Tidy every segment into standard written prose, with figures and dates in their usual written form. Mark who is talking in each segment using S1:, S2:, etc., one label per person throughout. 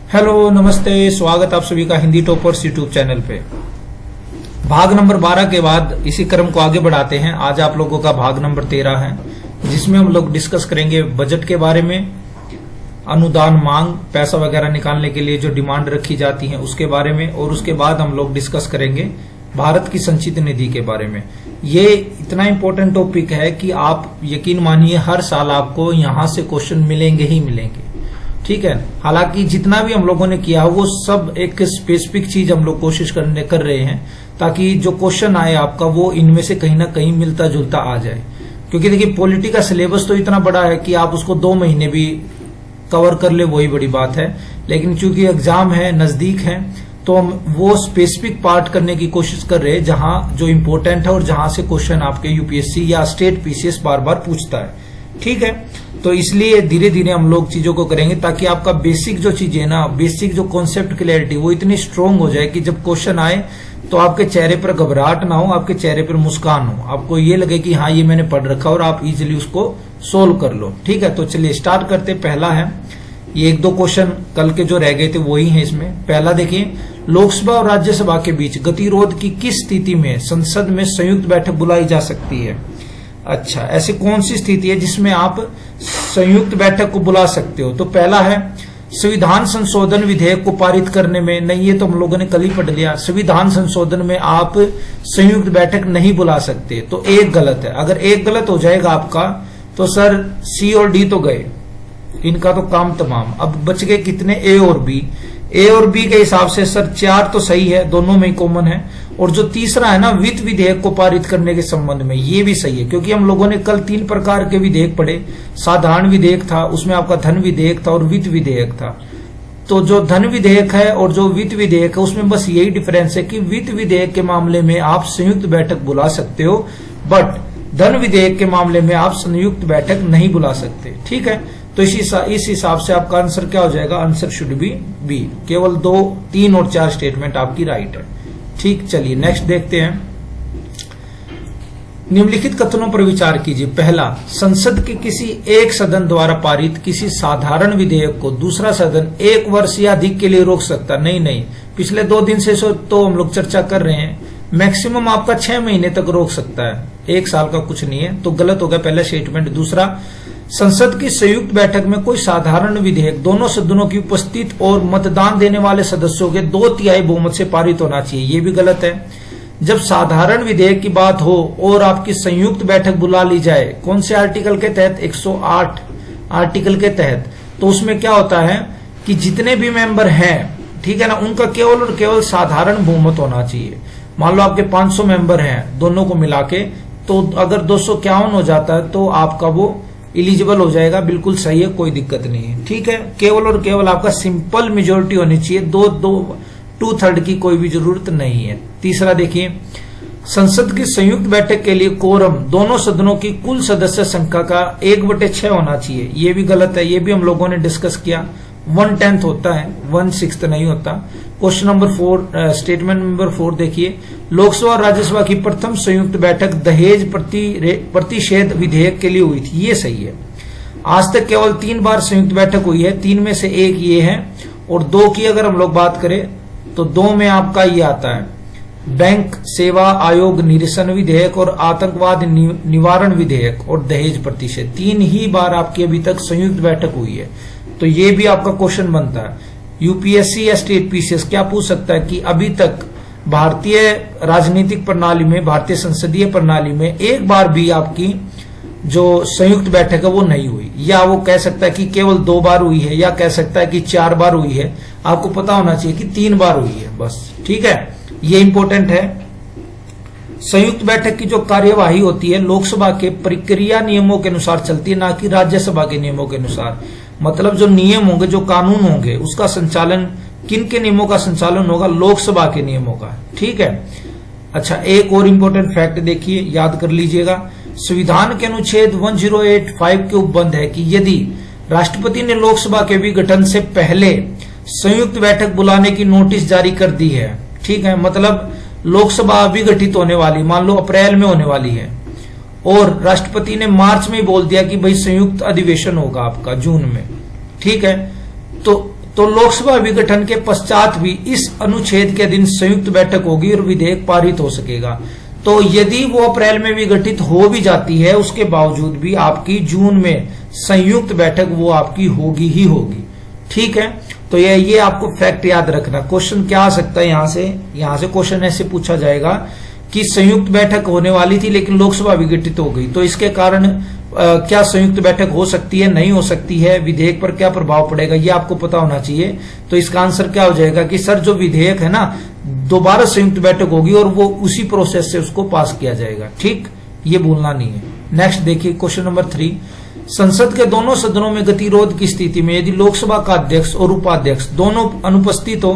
S1: Hello, नमस्ते, स्वागत आप सभी का हिंदी टॉपर्स यूट्यूब चैनल पे। भाग नंबर 12 के बाद इसी क्रम को आगे बढ़ाते हैं। आज आप लोगों का भाग नंबर 13 है, जिसमें हम लोग डिस्कस करेंगे बजट के बारे में, अनुदान मांग, पैसा वगैरह निकालने के लिए जो डिमांड रखी जाती है उसके बारे में, और उसके बाद हम लोग डिस्कस करेंगे भारत की संचित निधि के बारे में। ये इतना इंपॉर्टेंट टॉपिक है कि आप यकीन मानिए हर साल आपको यहाँ से क्वेश्चन मिलेंगे ही मिलेंगे। ठीक है, हालांकि जितना भी हम लोगों ने किया वो सब एक स्पेसिफिक चीज हम लोग कोशिश कर रहे हैं ताकि जो क्वेश्चन आए आपका वो इनमें से कहीं ना कहीं मिलता जुलता आ जाए। क्योंकि देखिए पॉलिटी का सिलेबस तो इतना बड़ा है कि आप उसको 2 महीने भी कवर कर ले वही बड़ी बात है, लेकिन चूंकि एग्जाम है, नजदीक है, तो हम वो स्पेसिफिक पार्ट करने की कोशिश कर रहे हैं जहां जो इम्पोर्टेंट है और जहां से क्वेश्चन आपके यूपीएससी या स्टेट पीसीएस बार बार पूछता है। ठीक है, तो इसलिए धीरे धीरे हम लोग चीजों को करेंगे ताकि आपका बेसिक जो चीजें ना, बेसिक जो कॉन्सेप्ट क्लैरिटी वो इतनी स्ट्रोंग हो जाए कि जब क्वेश्चन आए तो आपके चेहरे पर घबराहट ना हो, आपके चेहरे पर मुस्कान हो, आपको ये लगे कि हाँ ये मैंने पढ़ रखा और आप इजिली उसको सोल्व कर लो। ठीक है, तो चलिए स्टार्ट करते। पहला है, ये 1-2 क्वेश्चन कल के जो रह गए थे वही है इसमें। पहला देखिए, लोकसभा और राज्यसभा के बीच गतिरोध की किस स्थिति में संसद में संयुक्त बैठक बुलाई जा सकती है? अच्छा, ऐसी कौन सी स्थिति है जिसमें आप संयुक्त बैठक को बुला सकते हो? तो पहला है संविधान संशोधन विधेयक को पारित करने में। नहीं, ये तो हम लोगों ने कल ही पढ़ लिया। संविधान संशोधन में आप संयुक्त बैठक नहीं बुला सकते, तो एक गलत है। अगर एक गलत हो जाएगा आपका तो सर सी और डी तो गए, इनका तो काम तमाम। अब बच गए कितने? ए और बी। ए और बी के हिसाब से सर 4 तो सही है, दोनों में ही कॉमन है। और जो तीसरा है ना, वित्त विधेयक को पारित करने के संबंध में, ये भी सही है, क्योंकि हम लोगों ने कल 3 प्रकार के विधेयक पढ़े। साधारण विधेयक था, उसमें आपका धन विधेयक था और वित्त विधेयक था। तो जो धन विधेयक है और जो वित्त विधेयक है उसमें बस यही डिफरेंस है कि वित्त विधेयक के मामले में आप संयुक्त बैठक बुला सकते हो, बट धन विधेयक के मामले में आप संयुक्त बैठक नहीं बुला सकते। ठीक है, तो इस हिसाब से आपका आंसर क्या हो जाएगा? Answer should be B. केवल 2, 3 और 4 स्टेटमेंट आपकी राइट है। ठीक, चलिए नेक्स्ट देखते हैं। निम्नलिखित कथनों पर विचार कीजिए। पहला, संसद के किसी एक सदन द्वारा पारित किसी साधारण विधेयक को दूसरा सदन 1 वर्ष या अधिक के लिए रोक सकता। नहीं, पिछले 2 दिन से तो हम लोग चर्चा कर रहे हैं, मैक्सिमम आपका 6 महीने तक रोक सकता है, 1 साल का कुछ नहीं है। तो गलत हो गया पहला स्टेटमेंट। दूसरा, संसद की संयुक्त बैठक में कोई साधारण विधेयक दोनों सदनों की उपस्थित और मतदान देने वाले सदस्यों के 2/3 बहुमत से पारित होना चाहिए, ये भी गलत है। जब साधारण विधेयक की बात हो और आपकी संयुक्त बैठक बुला ली जाए, कौन से आर्टिकल के तहत? 108 आर्टिकल के तहत, तो उसमें क्या होता है कि जितने भी मेंबर हैं, ठीक है ना, उनका केवल और केवल साधारण बहुमत होना चाहिए। मान लो आपके 500 मेंबर हैं दोनों को मिला के, तो अगर 251 हो जाता है तो आपका वो इलिजिबल हो जाएगा। बिल्कुल सही है, कोई दिक्कत नहीं है। ठीक है, केवल और केवल आपका सिंपल मेजोरिटी होनी चाहिए, 2/3 की कोई भी जरूरत नहीं है। तीसरा देखिए, संसद की संयुक्त बैठक के लिए कोरम दोनों सदनों की कुल सदस्य संख्या का 1/6 होना चाहिए, ये भी गलत है। ये भी हम लोगों ने डिस्कस किया, 1/10 होता है, 1/6 नहीं होता। क्वेश्चन नंबर 4, स्टेटमेंट नंबर 4 देखिए, लोकसभा और राज्यसभा की प्रथम संयुक्त बैठक दहेज प्रतिषेध विधेयक के लिए हुई थी, ये सही है। आज तक केवल 3 बार संयुक्त बैठक हुई है, 3 में से 1 ये है, और 2 की अगर हम लोग बात करें तो 2 में आपका ये आता है, बैंक सेवा आयोग निरसन विधेयक और आतंकवाद निवारण विधेयक और दहेज प्रतिषेध। 3 ही बार आपकी अभी तक संयुक्त बैठक हुई है, तो ये भी आपका क्वेश्चन बनता है। यूपीएससी या स्टेट पीसीएस क्या पूछ सकता है कि अभी तक भारतीय राजनीतिक प्रणाली में, भारतीय संसदीय प्रणाली में एक बार भी आपकी जो संयुक्त बैठक है वो नहीं हुई, या वो कह सकता है कि केवल 2 बार हुई है, या कह सकता है कि 4 बार हुई है। आपको पता होना चाहिए कि 3 बार हुई है बस। ठीक है, ये इंपॉर्टेंट है। संयुक्त बैठक की जो कार्यवाही होती है लोकसभा के प्रक्रिया नियमों के अनुसार चलती है, ना कि राज्यसभा के नियमों के अनुसार। मतलब जो नियम होंगे, जो कानून होंगे, उसका संचालन किन के नियमों का संचालन होगा? लोकसभा के नियमों का। ठीक है, अच्छा, एक और इम्पोर्टेंट फैक्ट देखिए, याद कर लीजिएगा। संविधान के अनुच्छेद 1085 के उपबंध है कि यदि राष्ट्रपति ने लोकसभा के विघटन से पहले संयुक्त बैठक बुलाने की नोटिस जारी कर दी है, ठीक है, मतलब लोकसभा विघटित होने वाली, मान लो अप्रैल में होने वाली है, और राष्ट्रपति ने मार्च में बोल दिया कि भाई संयुक्त अधिवेशन होगा आपका जून में, ठीक है, तो तो लोकसभा विघटन के पश्चात भी इस अनुच्छेद के दिन संयुक्त बैठक होगी और विधेयक पारित हो सकेगा। तो यदि वो अप्रैल में विघटित हो भी जाती है, उसके बावजूद भी आपकी जून में संयुक्त बैठक वो आपकी होगी ही होगी। ठीक है, तो ये आपको फैक्ट याद रखना। क्वेश्चन क्या आ सकता है यहां से क्वेश्चन ऐसे पूछा जाएगा कि संयुक्त बैठक होने वाली थी लेकिन लोकसभा विघटित हो गई, तो इसके कारण क्या संयुक्त बैठक हो सकती है, नहीं हो सकती है, विधेयक पर क्या प्रभाव पड़ेगा, ये आपको पता होना चाहिए। तो इसका आंसर क्या हो जाएगा कि सर जो विधेयक है ना, दोबारा संयुक्त बैठक होगी और वो उसी प्रोसेस से उसको पास किया जाएगा। ठीक, ये भूलना नहीं है। नेक्स्ट देखिए क्वेश्चन नंबर 3, संसद के दोनों सदनों में गतिरोध की स्थिति में यदि लोकसभा का अध्यक्ष और उपाध्यक्ष दोनों अनुपस्थित हो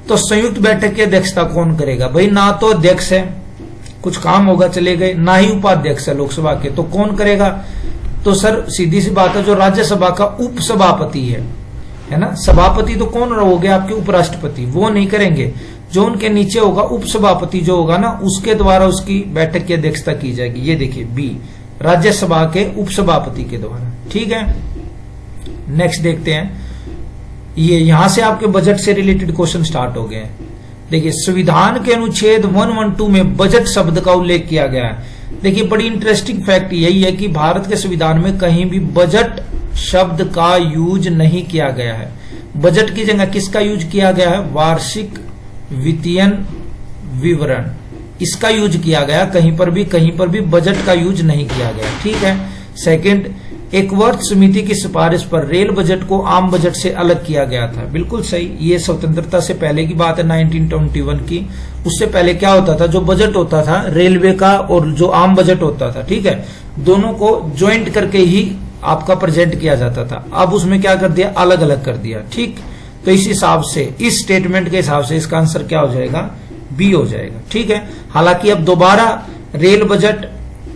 S1: तो संयुक्त बैठक की अध्यक्षता कौन करेगा? भाई ना तो अध्यक्ष है, कुछ काम होगा चले गए, ना ही उपाध्यक्ष है लोकसभा के, तो कौन करेगा? तो सर सीधी सी बात है, जो राज्यसभा का उपसभापति है ना, सभापति तो कौन हो गया आपके उपराष्ट्रपति, वो नहीं करेंगे। जो उनके नीचे होगा उपसभापति जो होगा ना, उसके द्वारा उसकी बैठक की अध्यक्षता की जाएगी। ये देखिए बी, राज्यसभा के उपसभापति के द्वारा। ठीक है, नेक्स्ट देखते हैं। ये यहां से आपके बजट से रिलेटेड क्वेश्चन स्टार्ट हो गए हैं। देखिए संविधान के अनुच्छेद 112 में बजट शब्द का उल्लेख किया गया है। देखिए बड़ी इंटरेस्टिंग फैक्ट यही है कि भारत के संविधान में कहीं भी बजट शब्द का यूज नहीं किया गया है। बजट की जगह किसका यूज किया गया है? वार्षिक वित्तीय विवरण, इसका यूज किया गया। कहीं पर भी बजट का यूज नहीं किया गया। ठीक है। सेकंड, एक वर्ष समिति की सिफारिश पर रेल बजट को आम बजट से अलग किया गया था। बिल्कुल सही, ये स्वतंत्रता से पहले की बात है, 1921 की। उससे पहले क्या होता था, जो बजट होता था रेलवे का और जो आम बजट होता था, ठीक है, दोनों को ज्वाइंट करके ही आपका प्रेजेंट किया जाता था। अब उसमें क्या कर दिया, अलग अलग कर दिया। ठीक, तो इस हिसाब से, इस स्टेटमेंट के हिसाब से इसका आंसर क्या हो जाएगा? बी हो जाएगा। ठीक है। हालांकि अब दोबारा रेल बजट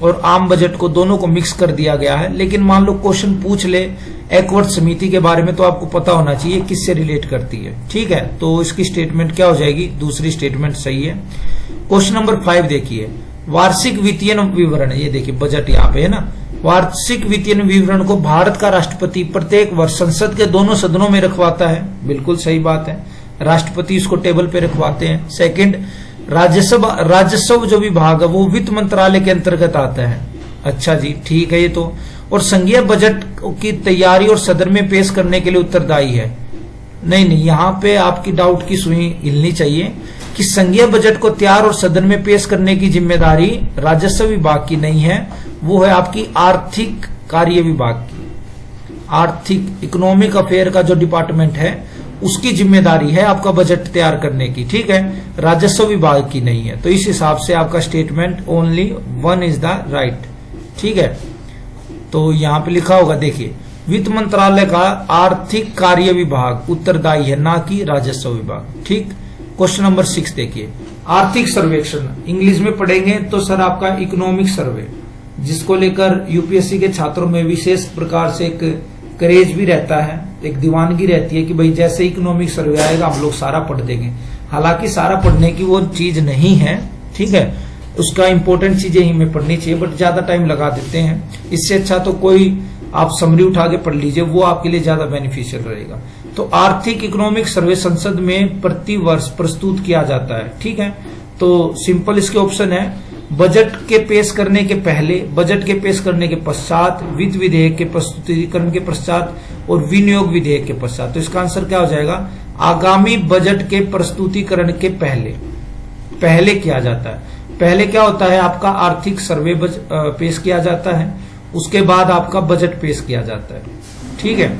S1: और आम बजट को दोनों को मिक्स कर दिया गया है, लेकिन मान लो क्वेश्चन पूछ ले एकवर्ट समिति के बारे में, तो आपको पता होना चाहिए किससे रिलेट करती है। ठीक है, तो इसकी स्टेटमेंट क्या हो जाएगी? दूसरी स्टेटमेंट सही है। क्वेश्चन नंबर 5 देखिए, वार्षिक वित्तीय विवरण, ये देखिए बजट यहाँ पे है ना, वार्षिक वित्तीय विवरण को भारत का राष्ट्रपति प्रत्येक वर्ष संसद के दोनों सदनों में रखवाता है। बिल्कुल सही बात है, राष्ट्रपति इसको टेबल पे रखवाते हैं। सेकंड, राजस्व जो विभाग है वो वित्त मंत्रालय के अंतर्गत आता है। अच्छा जी, ठीक है ये तो। और संघीय बजट की तैयारी और सदन में पेश करने के लिए उत्तरदायी है। नहीं, यहाँ पे आपकी डाउट की सुई हिलनी चाहिए कि संघीय बजट को तैयार और सदन में पेश करने की जिम्मेदारी राजस्व विभाग की नहीं है, वो है आपकी आर्थिक कार्य विभाग की। आर्थिक इकोनॉमिक अफेयर का जो डिपार्टमेंट है उसकी जिम्मेदारी है आपका बजट तैयार करने की। ठीक है, राजस्व विभाग की नहीं है। तो इस हिसाब से आपका statement only 1 is the right. ठीक है, तो यहां पे लिखा होगा, देखिए वित्त मंत्रालय का आर्थिक कार्य विभाग उत्तरदायी है, ना कि राजस्व विभाग। ठीक। क्वेश्चन नंबर 6 देखिए, आर्थिक सर्वेक्षण इंग्लिश में पढ़ेंगे तो सर आपका इकोनॉमिक सर्वे, जिसको लेकर यूपीएससी के छात्रों में विशेष प्रकार से एक क्रेज भी रहता है, एक दीवानगी रहती है कि भाई जैसे इकोनॉमिक सर्वे आएगा हम लोग सारा पढ़ देंगे। हालांकि सारा पढ़ने की वो चीज नहीं है। ठीक है, उसका इंपॉर्टेंट चीजें ही में पढ़नी चाहिए, बट ज्यादा टाइम लगा देते हैं। इससे अच्छा तो कोई आप समरी उठा के पढ़ लीजिए, वो आपके लिए ज्यादा बेनिफिशियल रहेगा। तो आर्थिक इकोनॉमिक सर्वे संसद में प्रति वर्ष प्रस्तुत किया जाता है। ठीक है, तो सिंपल इसके ऑप्शन है, बजट के पेश करने के पहले, बजट के पेश करने के पश्चात, वित्त विधेयक के प्रस्तुतिकरण के पश्चात और विनियोग विधेयक के पश्चात। तो इसका आंसर क्या हो जाएगा? आगामी बजट के प्रस्तुतिकरण के पहले किया जाता है। पहले क्या होता है, आपका आर्थिक सर्वे पेश किया जाता है, उसके बाद आपका बजट पेश किया जाता है। ठीक है,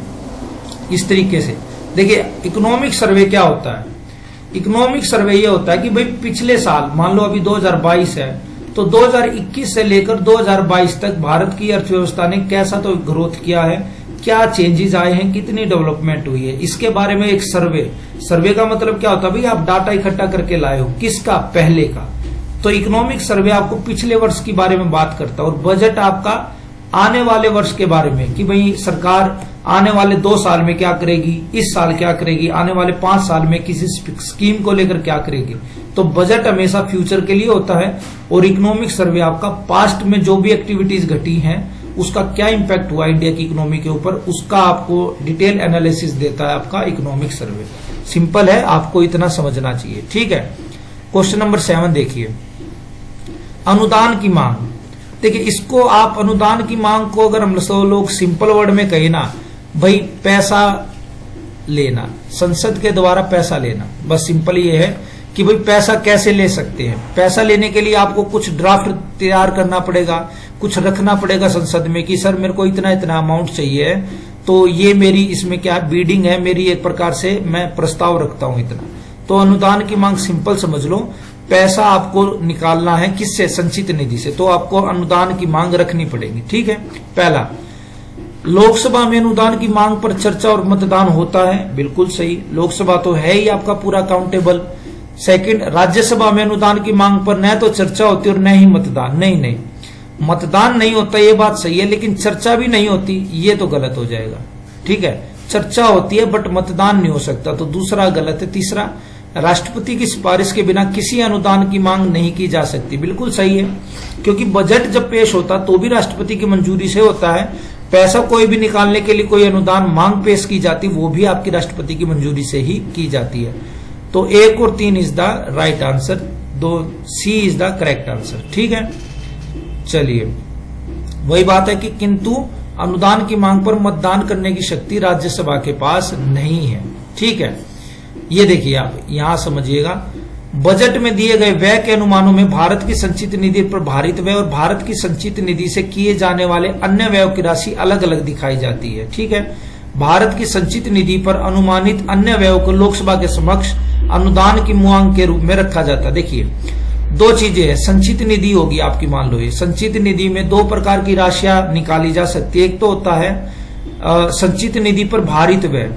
S1: इस तरीके से देखिए इकोनॉमिक सर्वे क्या होता है। इकोनॉमिक सर्वे ये होता है कि भाई पिछले साल, मान लो अभी 2022 है, तो 2021 से लेकर 2022 तक भारत की अर्थव्यवस्था ने कैसा तो ग्रोथ किया है, क्या चेंजेस आए हैं, कितनी डेवलपमेंट हुई है, इसके बारे में एक सर्वे का मतलब क्या होता है, भाई आप डाटा इकट्ठा करके लाए हो, किसका? पहले का। तो इकोनॉमिक सर्वे आपको पिछले वर्ष के बारे में बात करता है, और बजट आपका आने वाले वर्ष के बारे में कि भाई सरकार आने वाले 2 साल में क्या करेगी, इस साल क्या करेगी, आने वाले 5 साल में किसी स्कीम को लेकर क्या करेगी। तो बजट हमेशा फ्यूचर के लिए होता है, और इकोनॉमिक सर्वे आपका पास्ट में जो भी एक्टिविटीज घटी हैं उसका क्या इम्पैक्ट हुआ इंडिया की इकोनॉमी के ऊपर, उसका आपको डिटेल एनालिसिस देता है आपका इकोनॉमिक सर्वे। सिंपल है, आपको इतना समझना चाहिए। ठीक है, क्वेश्चन नंबर 7 देखिए, अनुदान की मांग। देखिए इसको आप अनुदान की मांग को अगर हम लोग सिंपल वर्ड में कहें ना, भाई पैसा लेना, संसद के द्वारा पैसा लेना, बस सिंपल ये है कि भाई पैसा कैसे ले सकते हैं। पैसा लेने के लिए आपको कुछ ड्राफ्ट तैयार करना पड़ेगा, कुछ रखना पड़ेगा संसद में कि सर मेरे को इतना इतना अमाउंट चाहिए, तो ये मेरी इसमें क्या बीडिंग है, मेरी एक प्रकार से मैं प्रस्ताव रखता हूं इतना। तो अनुदान की मांग सिंपल समझ लो, पैसा आपको निकालना है किससे, संचित निधि से, तो आपको अनुदान की मांग रखनी पड़ेगी। ठीक है, पहला, लोकसभा में अनुदान की मांग पर चर्चा और मतदान होता है, बिल्कुल सही, लोकसभा तो है ही आपका पूरा अकाउंटेबल। सेकंड, राज्यसभा में अनुदान की मांग पर न तो चर्चा होती और न ही मतदान। नहीं, मतदान नहीं होता ये बात सही है, लेकिन चर्चा भी नहीं होती ये तो गलत हो जाएगा। ठीक है, चर्चा होती है बट मतदान नहीं हो सकता, तो दूसरा गलत है। तीसरा, राष्ट्रपति की सिफारिश के बिना किसी अनुदान की मांग नहीं की जा सकती, बिल्कुल सही है, क्योंकि बजट जब पेश होता तो भी राष्ट्रपति की मंजूरी से होता है। पैसा कोई भी निकालने के लिए कोई अनुदान मांग पेश की जाती, वो भी आपकी राष्ट्रपति की मंजूरी से ही की जाती है। तो 1 और 3 is the right answer, 2 C is the correct answer. ठीक है, चलिए वही बात है कि किंतु अनुदान की मांग पर मतदान करने की शक्ति राज्यसभा के पास नहीं है। ठीक है, ये देखिए आप यहां समझिएगा, बजट में दिए गए व्यय के अनुमानों में भारत की संचित निधि पर भारित व्यय और भारत की संचित निधि से किए जाने वाले अन्य व्ययों की राशि अलग अलग दिखाई जाती है। ठीक है, भारत की संचित निधि पर अनुमानित अन्य व्ययों को लोकसभा के समक्ष अनुदान की मांग के रूप में रखा जाता है। देखिए 2 चीजें हैं, संचित निधि होगी आपकी, मान लो ये संचित निधि में 2 प्रकार की राशियां निकाली जा सकती है। एक तो होता है संचित निधि पर भारित व्यय।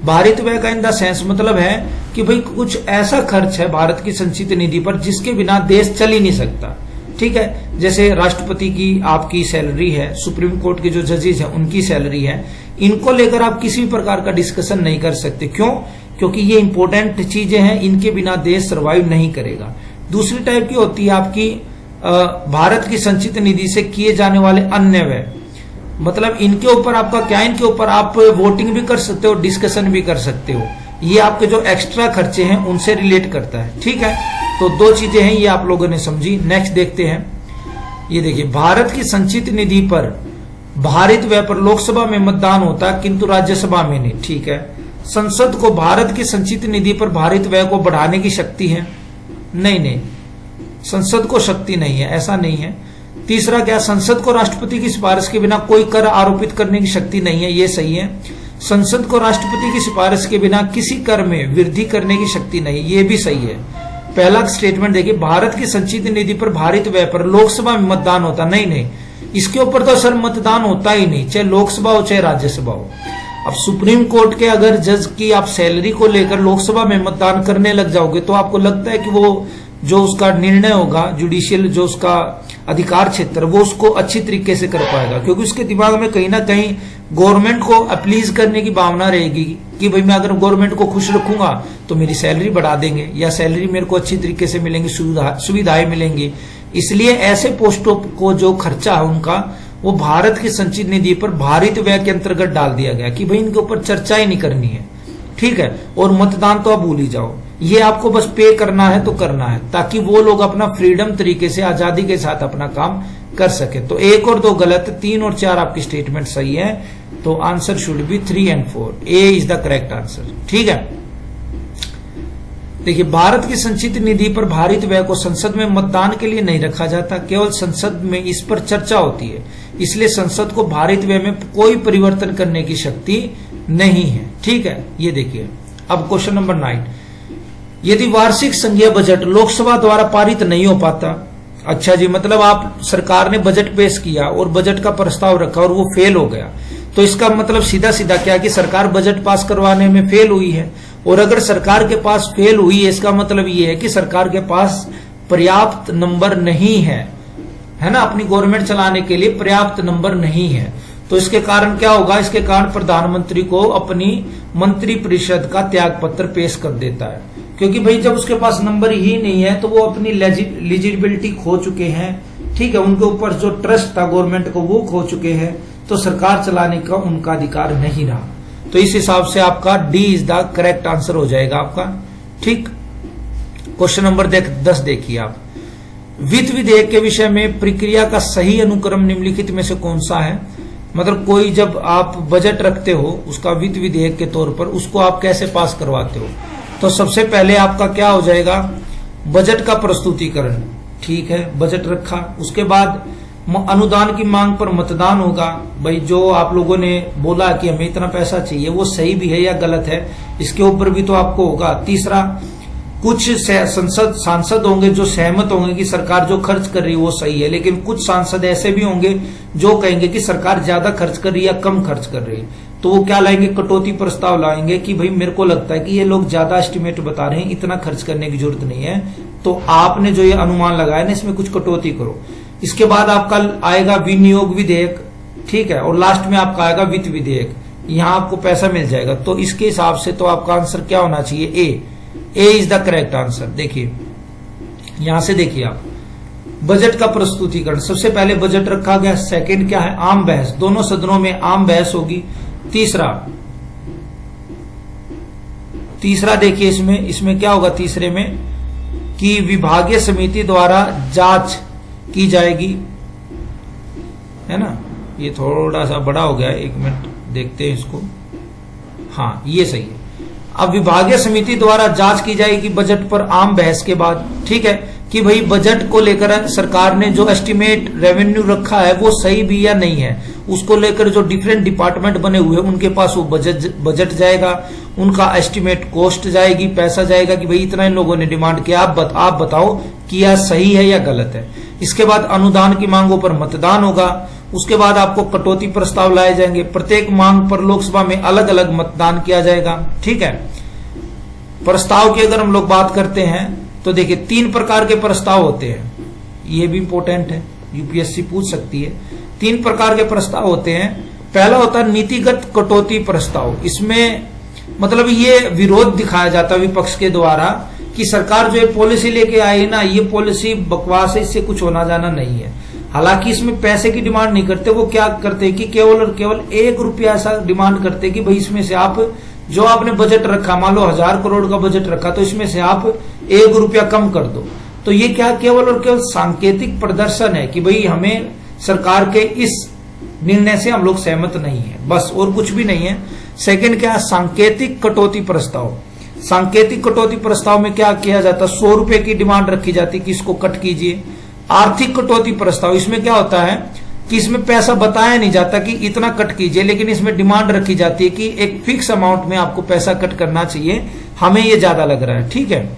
S1: भारित व्यय का इन द सेंस मतलब है कि भाई कुछ ऐसा खर्च है भारत की संचित निधि पर जिसके बिना देश चल ही नहीं सकता। ठीक है, जैसे राष्ट्रपति की आपकी सैलरी है, सुप्रीम कोर्ट के जो जजेस हैं उनकी सैलरी है, इनको लेकर आप किसी भी प्रकार का डिस्कशन नहीं कर सकते। क्यों? क्योंकि ये इंपॉर्टेंट चीजें हैं, इनके बिना देश सर्वाइव नहीं करेगा। दूसरी टाइप की होती है आपकी भारत की संचित निधि से किए जाने वाले अन्य व्यय, मतलब इनके ऊपर आपका क्या, इनके ऊपर आप वोटिंग भी कर सकते हो, डिस्कशन भी कर सकते हो। ये आपके जो एक्स्ट्रा खर्चे हैं उनसे रिलेट करता है। ठीक है, तो 2 चीजें हैं, ये आप लोगों ने समझी। नेक्स्ट देखते हैं, ये देखिए, भारत की संचित निधि पर भारित व्यय पर लोकसभा में मतदान होता है किंतु राज्यसभा में नहीं। ठीक है, संसद को भारत की संचित निधि पर भारित व्यय को बढ़ाने की शक्ति है? नहीं, संसद को शक्ति नहीं है, ऐसा नहीं है। तीसरा क्या, संसद को राष्ट्रपति की सिफारिश के बिना कोई कर आरोपित करने की शक्ति नहीं है, ये सही है। संसद को राष्ट्रपति की सिफारिश के बिना किसी कर में वृद्धि करने की शक्ति नहीं, ये भी सही है। पहला स्टेटमेंट देखिए, भारत की संचित निधि पर भारित व्यय पर लोकसभा में मतदान होता, नहीं, इसके ऊपर तो सर मतदान होता ही नहीं, चाहे लोकसभा हो चाहे राज्यसभा हो। अब सुप्रीम कोर्ट के अगर जज की आप सैलरी को लेकर लोकसभा में मतदान करने लग जाओगे तो आपको लगता है कि वो जो उसका निर्णय होगा, जुडिशियल जो उसका अधिकार क्षेत्र, वो उसको अच्छी तरीके से कर पाएगा, क्योंकि उसके दिमाग में कहीं ना कहीं गवर्नमेंट को अपीज करने की भावना रहेगी कि भाई मैं अगर गवर्नमेंट को खुश रखूंगा तो मेरी सैलरी बढ़ा देंगे या सैलरी मेरे को अच्छी तरीके से मिलेंगी, सुविधाएं मिलेंगी। इसलिए ऐसे पोस्टों को जो खर्चा है उनका, वो भारत की संचित निधि पर भारित व्यय के अंतर्गत डाल दिया गया कि भाई इनके ऊपर चर्चा ही नहीं करनी है। ठीक है, और मतदान तो आप भूल ही जाओ, ये आपको बस पे करना है तो करना है, ताकि वो लोग अपना फ्रीडम तरीके से आजादी के साथ अपना काम कर सके। तो 1 और 2 गलत, 3 और 4 आपकी स्टेटमेंट सही है, तो answer should B 3 and 4, A is the correct answer. ठीक है, देखिए, भारत की संचित निधि पर भारित व्यय को संसद में मतदान के लिए नहीं रखा जाता, केवल संसद में इस पर चर्चा होती है, इसलिए संसद को भारित व्यय में कोई परिवर्तन करने की शक्ति नहीं है। ठीक है, ये देखिए अब क्वेश्चन नंबर 9, यदि वार्षिक संघीय बजट लोकसभा द्वारा पारित नहीं हो पाता, अच्छा जी, मतलब आप सरकार ने बजट पेश किया और बजट का प्रस्ताव रखा और वो फेल हो गया, तो इसका मतलब सीधा सीधा क्या कि सरकार बजट पास करवाने में फेल हुई है। और अगर सरकार के पास फेल हुई है, इसका मतलब ये है कि सरकार के पास पर्याप्त नंबर नहीं है ना, अपनी गवर्नमेंट चलाने के लिए पर्याप्त नंबर नहीं है। तो इसके कारण क्या होगा, इसके कारण प्रधानमंत्री को अपनी मंत्री परिषद का त्याग पत्र पेश कर देता है, क्योंकि भाई जब उसके पास नंबर ही नहीं है तो वो अपनी एलिजिबिलिटी खो चुके हैं। ठीक है, उनके ऊपर जो ट्रस्ट था गवर्नमेंट को वो खो चुके हैं, तो सरकार चलाने का उनका अधिकार नहीं रहा। तो इस हिसाब से आपका D is the correct answer हो जाएगा आपका। ठीक, क्वेश्चन नंबर 10 देखिए आप। वित्त विधेयक के विषय में प्रक्रिया का सही अनुक्रम निम्नलिखित में से कौन सा है? मतलब कोई जब आप बजट रखते हो उसका वित्त विधेयक के तौर पर, उसको आप कैसे पास करवाते हो? तो सबसे पहले आपका क्या हो जाएगा, बजट का प्रस्तुतिकरण। ठीक है, बजट रखा, उसके बाद अनुदान की मांग पर मतदान होगा। भाई जो आप लोगों ने बोला कि हमें इतना पैसा चाहिए वो सही भी है या गलत है, इसके ऊपर भी तो आपको होगा। तीसरा, कुछ सांसद होंगे जो सहमत होंगे कि सरकार जो खर्च कर रही है वो सही है, लेकिन कुछ सांसद ऐसे भी होंगे जो कहेंगे कि सरकार ज्यादा खर्च कर रही है या कम खर्च कर रही है। तो वो क्या लाएंगे, कटौती प्रस्ताव लाएंगे कि भाई मेरे को लगता है कि ये लोग ज्यादा एस्टिमेट बता रहे हैं, इतना खर्च करने की जरूरत नहीं है, तो आपने जो ये अनुमान लगाया ना इसमें कुछ कटौती करो। इसके बाद आपका आएगा विनियोग विधेयक। ठीक है, और लास्ट में आपका आएगा वित्त विधेयक। यहां आपको पैसा मिल जाएगा। तो इसके हिसाब से तो आपका आंसर क्या होना चाहिए, ए इज द करेक्ट आंसर। देखिए यहां से देखिए आप, बजट का प्रस्तुतिकरण, सबसे पहले बजट रखा गया। सेकंड क्या है, आम बहस, दोनों सदनों में आम बहस होगी। तीसरा देखिए इसमें क्या होगा, तीसरे में कि विभागीय समिति द्वारा जांच की जाएगी, है ना। ये थोड़ा सा बड़ा हो गया, एक मिनट देखते हैं इसको। हाँ ये सही है। अब विभागीय समिति द्वारा जांच की जाएगी बजट पर आम बहस के बाद। ठीक है, कि भाई बजट को लेकर सरकार ने जो एस्टिमेट रेवेन्यू रखा है वो सही भी या नहीं है, उसको लेकर जो डिफरेंट डिपार्टमेंट बने हुए हैं उनके पास वो बजट जाएगा, उनका एस्टिमेट कॉस्ट जाएगी, पैसा जाएगा कि भाई इतना इन लोगों ने डिमांड किया, आप बताओ कि यह सही है या गलत है। इसके बाद अनुदान की मांगों पर मतदान होगा। उसके बाद आपको कटौती प्रस्ताव लाए जाएंगे। प्रत्येक मांग पर लोकसभा में अलग अलग मतदान किया जाएगा। ठीक है, प्रस्ताव की अगर हम लोग बात करते हैं तो देखिए 3 प्रकार के प्रस्ताव होते हैं, ये भी इंपॉर्टेंट है, यूपीएससी पूछ सकती है। 3 प्रकार के प्रस्ताव होते हैं। पहला होता है नीतिगत कटौती प्रस्ताव। इसमें मतलब ये विरोध दिखाया जाता है विपक्ष के द्वारा कि सरकार जो ये पॉलिसी लेके आई ना, ये पॉलिसी बकवास है, इससे कुछ होना जाना नहीं है। हालांकि इसमें पैसे की डिमांड नहीं करते, वो क्या करते कि केवल और केवल 1 रुपया ऐसा डिमांड करते कि भाई इसमें से आप जो आपने बजट रखा, मान लो 1000 करोड़ का बजट रखा, तो इसमें से आप 1 रुपया कम कर दो। तो ये क्या केवल और केवल सांकेतिक प्रदर्शन है कि भाई हमें सरकार के इस निर्णय से हम लोग सहमत नहीं है, बस, और कुछ भी नहीं है। सेकंड क्या, सांकेतिक कटौती प्रस्ताव। सांकेतिक कटौती प्रस्ताव में क्या किया जाता, 100 रुपए की डिमांड रखी जाती कि इसको कट कीजिए। आर्थिक कटौती प्रस्ताव, इसमें क्या होता है कि इसमें पैसा बताया नहीं जाता कि इतना कट कीजिए, लेकिन इसमें डिमांड रखी जाती है कि एक फिक्स अमाउंट में आपको पैसा कट करना चाहिए, हमें ये ज्यादा लग रहा है। ठीक है,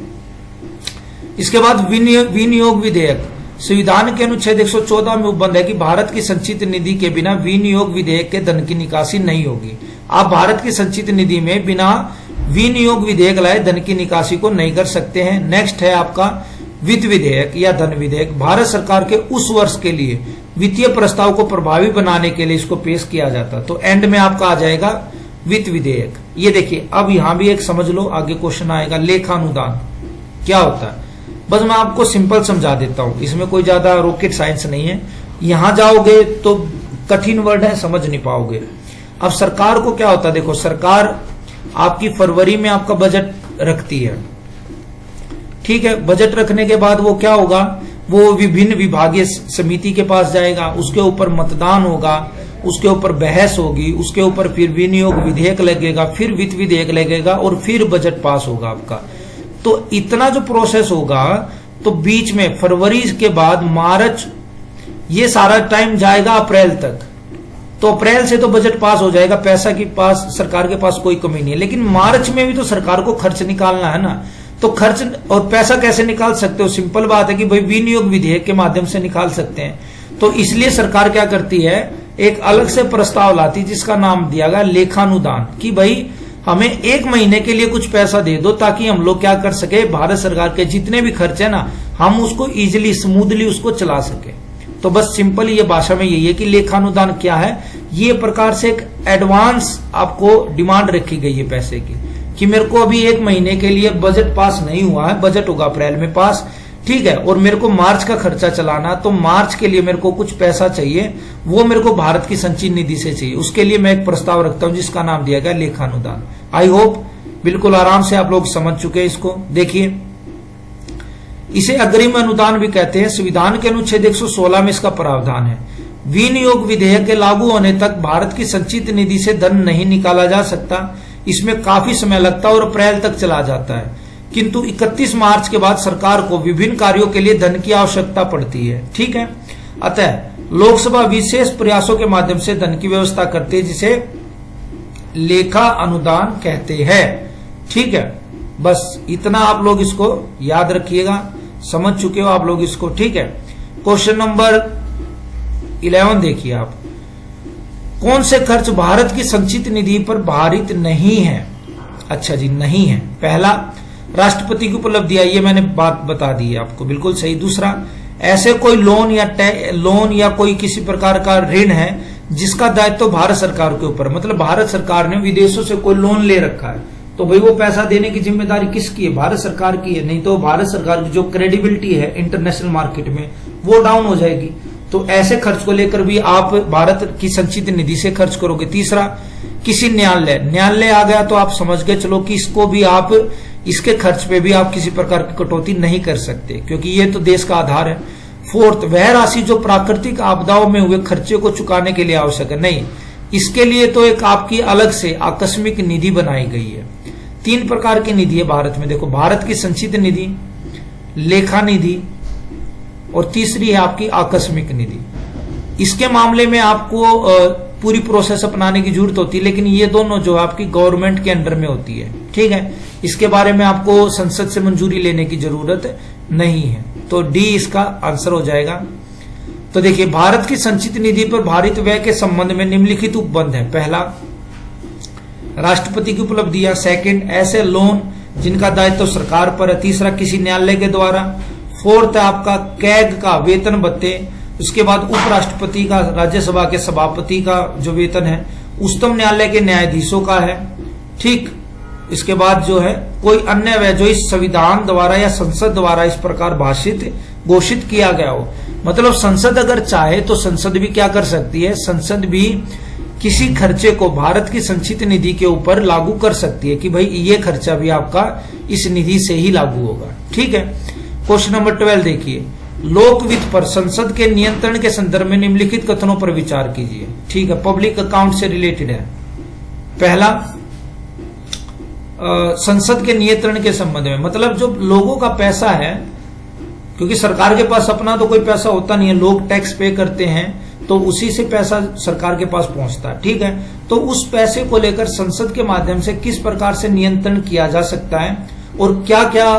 S1: इसके बाद विनियोग विधेयक। संविधान के अनुच्छेद 114 में उपबंध है कि भारत की संचित निधि के बिना विनियोग विधेयक के धन की निकासी नहीं होगी। आप भारत की संचित निधि में बिना विनियोग विधेयक लाए धन की निकासी को नहीं कर सकते हैं। नेक्स्ट है आपका वित्त विधेयक या धन विधेयक। भारत सरकार के उस वर्ष के लिए वित्तीय प्रस्ताव को प्रभावी बनाने के लिए इसको पेश किया जाता। तो एंड में आपका आ जाएगा वित्त विधेयक। ये देखिए, अब यहां भी एक समझ लो, आगे क्वेश्चन आएगा लेखानुदान क्या होता है। बस मैं आपको सिंपल समझा देता हूं, इसमें कोई ज्यादा रॉकेट साइंस नहीं है। यहां जाओगे तो कठिन वर्ड है, समझ नहीं पाओगे। अब सरकार को क्या होता है, देखो सरकार आपकी फरवरी में आपका बजट रखती है। ठीक है, बजट रखने के बाद वो क्या होगा, वो विभिन्न विभागीय समिति के पास जाएगा, उसके ऊपर मतदान होगा, उसके ऊपर बहस होगी, उसके ऊपर फिर विनियोग विधेयक लगेगा, फिर वित्त विधेयक लगेगा और फिर बजट पास होगा आपका। तो इतना जो प्रोसेस होगा, तो बीच में फरवरी के बाद मार्च, ये सारा टाइम जाएगा अप्रैल तक। तो अप्रैल से तो बजट पास हो जाएगा, पैसा की पास सरकार के पास कोई कमी नहीं है। लेकिन मार्च में भी तो सरकार को खर्च निकालना है ना, तो खर्च और पैसा कैसे निकाल सकते हो, सिंपल बात है कि भाई विनियोग विधेयक के माध्यम से निकाल सकते हैं। तो इसलिए सरकार क्या करती है, एक अलग से प्रस्ताव लाती जिसका नाम दिया गया लेखानुदान, कि भाई हमें 1 महीने के लिए कुछ पैसा दे दो ताकि हम लोग क्या कर सके, भारत सरकार के जितने भी खर्च है ना, हम उसको इजिली स्मूथली उसको चला सके। तो बस सिंपल ये भाषा में यही है कि लेखानुदान क्या है। ये प्रकार से एक एडवांस आपको डिमांड रखी गई है पैसे की, कि मेरे को अभी 1 महीने के लिए बजट पास नहीं हुआ है, बजट होगा अप्रैल में पास, ठीक है, और मेरे को मार्च का खर्चा चलाना, तो मार्च के लिए मेरे को कुछ पैसा चाहिए, वो मेरे को भारत की संचित निधि से चाहिए। उसके लिए मैं एक प्रस्ताव रखता हूं जिसका नाम दिया गया लेखानुदान। आई होप बिल्कुल आराम से आप लोग समझ चुके हैं इसको। देखिए, इसे अग्रिम अनुदान भी कहते हैं। संविधान के अनुच्छेद 116 में इसका प्रावधान है। विनियोग विधेयक के लागू होने तक भारत की संचित निधि से धन नहीं निकाला जा सकता। इसमें काफी समय लगता है और अप्रैल तक चला जाता है, किंतु 31 मार्च के बाद सरकार को विभिन्न कार्यों के लिए धन की आवश्यकता पड़ती है। ठीक है, अतः लोकसभा विशेष प्रयासों के माध्यम से धन की व्यवस्था करती है, जिसे लेखा अनुदान कहते हैं। ठीक है, बस इतना आप लोग इसको याद रखिएगा, समझ चुके हो आप लोग इसको। ठीक है, क्वेश्चन नंबर 11 देखिए आप, कौन से खर्च भारत की संचित निधि पर भारित नहीं है? अच्छा जी, नहीं है। पहला, राष्ट्रपति की उपलब्धियां, ये मैंने बात बता दी है आपको, बिल्कुल सही। दूसरा, ऐसे कोई लोन या कोई किसी प्रकार का ऋण है जिसका दायित्व तो भारत सरकार के ऊपर, मतलब भारत सरकार ने विदेशों से कोई लोन ले रखा है, तो भाई वो पैसा देने की जिम्मेदारी किसकी है? भारत सरकार की है। नहीं तो भारत सरकार की जो क्रेडिबिलिटी है इंटरनेशनल मार्केट में, वो डाउन हो जाएगी। तो ऐसे खर्च को लेकर भी आप भारत की संचित निधि से खर्च करोगे। तीसरा, किसी न्यायालय आ गया तो आप समझ के चलो कि इसको भी आप, इसके खर्च पे भी आप किसी प्रकार की कटौती नहीं कर सकते, क्योंकि ये तो देश का आधार है। फोर्थ, वह राशि जो प्राकृतिक आपदाओं में हुए खर्चे को चुकाने के लिए आवश्यक है, नहीं, इसके लिए तो एक आपकी अलग से आकस्मिक निधि बनाई गई है। 3 प्रकार की निधि है भारत में, देखो, भारत की संचित निधि, लेखा निधि, और तीसरी है आपकी आकस्मिक निधि। इसके मामले में आपको पूरी प्रोसेस अपनाने की जरूरत होती है, लेकिन ये दोनों जो आपकी गवर्नमेंट के अंडर में होती है। ठीक है, इसके बारे में आपको संसद से मंजूरी लेने की जरूरत नहीं है। तो डी इसका आंसर हो जाएगा। तो देखिए, भारत की संचित निधि पर भारित व्यय के संबंध में निम्नलिखित उपबंध है। पहला, राष्ट्रपति की उपलब्धियां। सेकंड, ऐसे लोन जिनका दायित्व तो सरकार पर है। तीसरा, किसी न्यायालय के द्वारा। फोर्थ है आपका कैग का वेतन भत्ते। उसके बाद उपराष्ट्रपति का, राज्यसभा के सभापति का जो वेतन है, उच्चतम न्यायालय के न्यायाधीशों का है। ठीक, इसके बाद जो है कोई अन्य व्यय जो इस संविधान द्वारा या संसद द्वारा इस प्रकार घोषित किया गया हो। मतलब संसद अगर चाहे तो संसद भी क्या कर सकती है? संसद भी किसी खर्चे को भारत की संचित निधि के ऊपर लागू कर सकती है कि भाई ये खर्चा भी आपका इस निधि से ही लागू होगा। ठीक है, क्वेश्चन नंबर 12 देखिए, लोक वित्त पर संसद के नियंत्रण के संदर्भ में निम्नलिखित कथनों पर विचार कीजिए। ठीक है, पब्लिक अकाउंट से रिलेटेड है। पहला, संसद के नियंत्रण के संबंध में, मतलब जो लोगों का पैसा है, क्योंकि सरकार के पास अपना तो कोई पैसा होता नहीं है, लोग टैक्स पे करते हैं, तो उसी से पैसा सरकार के पास पहुंचता है। ठीक है, तो उस पैसे को लेकर संसद के माध्यम से किस प्रकार से नियंत्रण किया जा सकता है और क्या क्या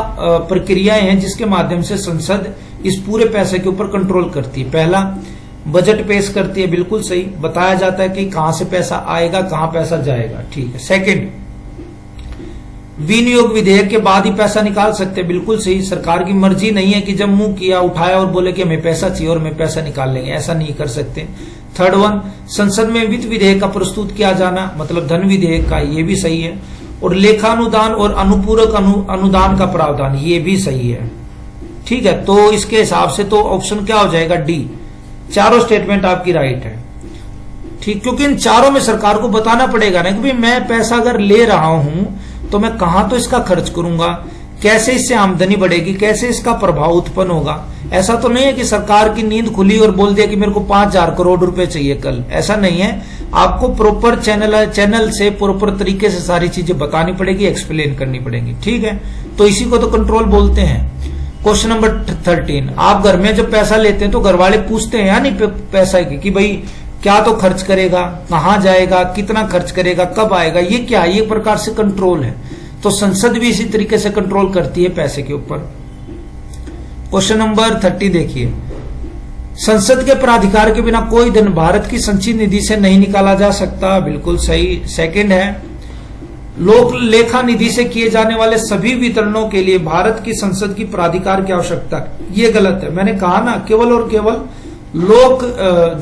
S1: प्रक्रियाएं हैं जिसके माध्यम से संसद इस पूरे पैसे के ऊपर कंट्रोल करती है। पहला, बजट पेश करती है, बिल्कुल सही, बताया जाता है कि कहां से पैसा आएगा, कहां पैसा जाएगा। ठीक है। सेकंड, विनियोग विधेयक के बाद ही पैसा निकाल सकते हैं, बिल्कुल सही, सरकार की मर्जी नहीं है कि जब मुंह किया उठाया और बोले कि हमें पैसा चाहिए और हमें पैसा निकाल लेंगे, ऐसा नहीं कर सकते। थर्ड वन, संसद में वित्त विधेयक का प्रस्तुत किया जाना, मतलब धन विधेयक का, ये भी सही है। और लेखानुदान और अनुपूरक अनुदान का प्रावधान, ये भी सही है। ठीक है, तो इसके हिसाब से तो ऑप्शन क्या हो जाएगा? डी। चारों स्टेटमेंट आपकी राइट है। ठीक, क्योंकि इन चारों में सरकार को बताना पड़ेगा ना कि भाई मैं पैसा अगर ले रहा हूं तो मैं कहां तो इसका खर्च करूंगा, कैसे इससे आमदनी बढ़ेगी, कैसे इसका प्रभाव उत्पन्न होगा। ऐसा तो नहीं है कि सरकार की नींद खुली और बोल दिया कि मेरे को 5,000 करोड़ रुपए चाहिए कल, ऐसा नहीं है। आपको प्रॉपर चैनल से प्रॉपर तरीके से सारी चीजें बतानी पड़ेगी, एक्सप्लेन करनी पड़ेगी। ठीक है, तो इसी को तो कंट्रोल बोलते हैं। क्वेश्चन नंबर 13, आप घर में जब पैसा लेते हैं तो घर वाले पूछते हैं या नहीं पैसा कि भाई क्या तो खर्च करेगा, कहां जाएगा, कितना खर्च करेगा, कब आएगा, ये क्या, ये प्रकार से कंट्रोल है। तो संसद भी इसी तरीके से कंट्रोल करती है पैसे के ऊपर। क्वेश्चन नंबर 30 देखिए, संसद के प्राधिकार के बिना कोई धन भारत की संचित निधि से नहीं निकाला जा सकता, बिल्कुल सही। सेकंड है, लोक लेखा निधि से किए जाने वाले सभी वितरणों के लिए भारत की संसद की प्राधिकार की आवश्यकता, ये गलत है। मैंने कहा ना, केवल और केवल लोक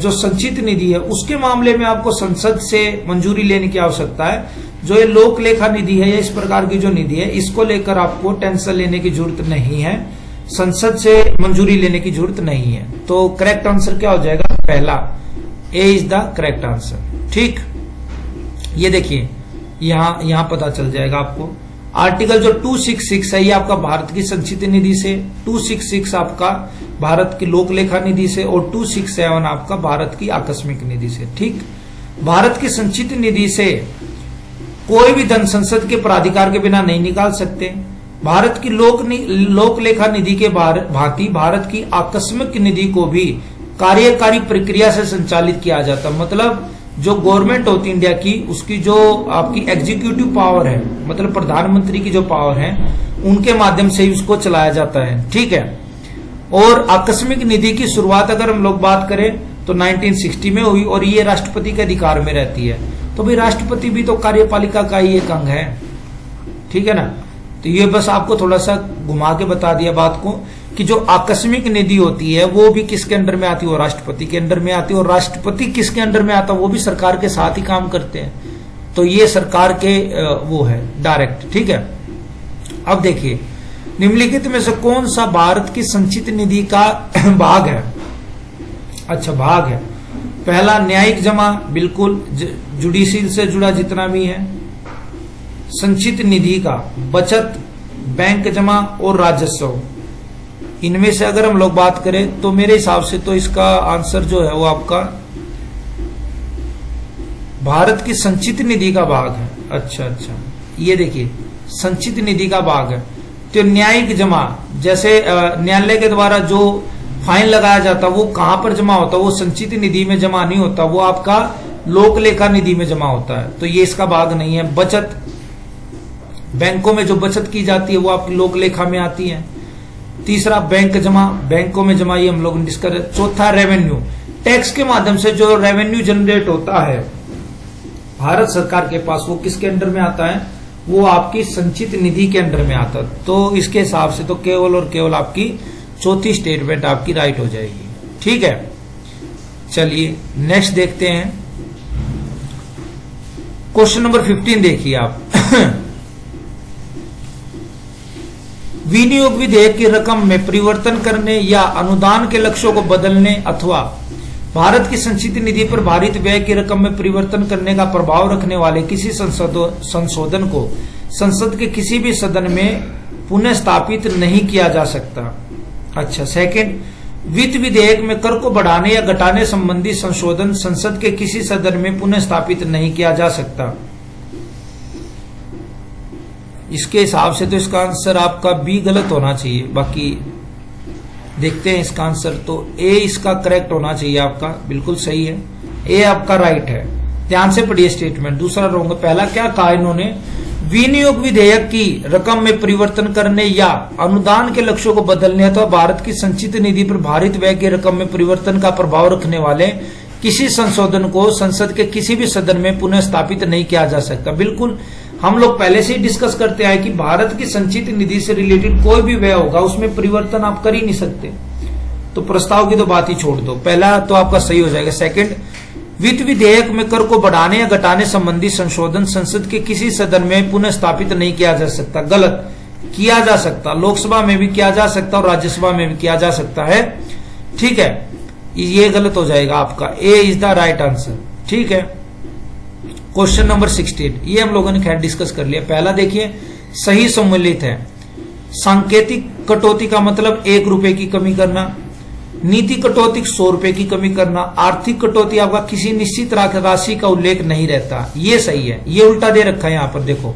S1: जो संचित निधि है उसके मामले में आपको संसद से मंजूरी लेने की आवश्यकता है। जो ये लोक लेखा निधि है या इस प्रकार की जो निधि है, इसको लेकर आपको टेंशन लेने की जरूरत नहीं है। संसद से मंजूरी लेने की जरूरत नहीं है। तो करेक्ट आंसर क्या हो जाएगा? पहला, ए इज द करेक्ट आंसर। ठीक, ये देखिए यहां पता चल जाएगा आपको। आर्टिकल जो 266 है ये आपका भारत की संचित निधि से, 266 आपका भारत की लोक लेखा निधि से और 267 आपका भारत की आकस्मिक निधि से। ठीक, भारत की संचित निधि से कोई भी धन संसद के प्राधिकार के बिना नहीं निकाल सकते। भारत की लोक लेखा निधि के भांति भारत की आकस्मिक निधि को भी कार्यकारी प्रक्रिया से संचालित किया जाता। मतलब जो गवर्नमेंट होती है इंडिया की, उसकी जो आपकी एग्जीक्यूटिव पावर है, मतलब प्रधानमंत्री की जो पावर है, उनके माध्यम से ही उसको चलाया जाता है। ठीक है, और आकस्मिक निधि की शुरुआत अगर हम लोग बात करें तो 1960 में हुई और ये राष्ट्रपति के अधिकार में रहती है। तो भाई राष्ट्रपति भी तो कार्यपालिका का ही एक अंग है। ठीक है ना, तो ये बस आपको थोड़ा सा घुमा के बता दिया बात को कि जो आकस्मिक निधि होती है वो भी किसके अंडर में आती है? वो राष्ट्रपति के अंडर में आती है। और राष्ट्रपति किसके अंडर में आता है? वो भी सरकार के साथ ही काम करते हैं। तो ये सरकार के वो है डायरेक्ट। ठीक है, अब देखिए निम्नलिखित में से कौन सा भारत की संचित निधि का भाग है? अच्छा, भाग है। पहला, न्यायिक जमा, बिल्कुल जुडिशियल से जुड़ा जितना भी है। संचित निधि का बचत, बैंक जमा और राजस्व, इनमें से अगर हम लोग बात करें तो मेरे हिसाब से तो इसका आंसर जो है वो आपका भारत की संचित निधि का भाग है। अच्छा, ये देखिए संचित निधि का भाग है। तो न्यायिक जमा, जैसे न्यायालय के द्वारा जो फाइन लगाया जाता वो कहां पर जमा होता? वो संचित निधि में जमा नहीं होता, वो आपका लोक लेखा निधि में जमा होता है। तो ये इसका भाग नहीं है। बचत, बैंकों में जो बचत की जाती है वो आपकी लोक लेखा में आती है। तीसरा, बैंक जमा, बैंकों में जमा, ये हम लोग डिस्कस। चौथा, रेवेन्यू, टैक्स के माध्यम से जो रेवेन्यू जनरेट होता है भारत सरकार के पास, वो किसके अंडर में आता है? वो आपकी संचित निधि के अंडर में आता है। तो इसके हिसाब से तो केवल और केवल आपकी चौथी स्टेटमेंट आपकी राइट हो जाएगी। ठीक है, चलिए नेक्स्ट देखते हैं। क्वेश्चन नंबर 15 देखिए आप। विनियोग विधेयक की रकम में परिवर्तन करने या अनुदान के लक्ष्यों को बदलने अथवा भारत की संचित निधि पर भारित व्यय की रकम में परिवर्तन करने का प्रभाव रखने वाले किसी संशोधन को संसद के किसी भी सदन में पुनः स्थापित नहीं किया जा सकता। अच्छा, सेकंड, वित्त विधेयक में कर को बढ़ाने या घटाने संबंधी संशोधन संसद के किसी सदन में पुनः स्थापित नहीं किया जा सकता। इसके हिसाब से तो इसका आंसर आपका बी गलत होना चाहिए। बाकी देखते हैं इसका आंसर। तो ए इसका करेक्ट होना चाहिए आपका, बिल्कुल सही है। ए आपका राइट है। ध्यान से पढ़िए स्टेटमेंट, दूसरा रॉन्ग। पहला क्या कहा इन्होंने? विनियोग विधेयक की रकम में परिवर्तन करने या अनुदान के लक्ष्यों को बदलने अथवा भारत की संचित निधि पर भारित व्यय की रकम में परिवर्तन का प्रभाव रखने वाले किसी संशोधन को संसद के किसी भी सदन में पुनः स्थापित नहीं किया जा सकता। बिल्कुल, हम लोग पहले से ही डिस्कस करते आए कि भारत की संचित निधि से रिलेटेड कोई भी व्यय होगा उसमें परिवर्तन आप कर ही नहीं सकते। तो प्रस्ताव की तो बात ही छोड़ दो, पहला तो आपका सही हो जाएगा। सेकंड, वित्त विधेयक में कर को बढ़ाने या घटाने संबंधी संशोधन संसद के किसी सदन में पुनः स्थापित नहीं किया जा सकता। गलत, किया जा सकता, लोकसभा में भी किया जा सकता और राज्यसभा में भी किया जा सकता है। ठीक है, ये गलत हो जाएगा आपका। ए इज द राइट आंसर। ठीक है, क्वेश्चन नंबर 16 ये हम लोगों ने खैर डिस्कस कर लिया। पहला देखिए, सही सम्मिलित है। सांकेतिक कटौती का मतलब 1 रुपए की कमी करना, नीति कटौती 100 रुपए की कमी करना, आर्थिक कटौती आपका किसी निश्चित राशि का उल्लेख नहीं रहता। ये सही है, ये उल्टा दे रखा है यहाँ पर। देखो,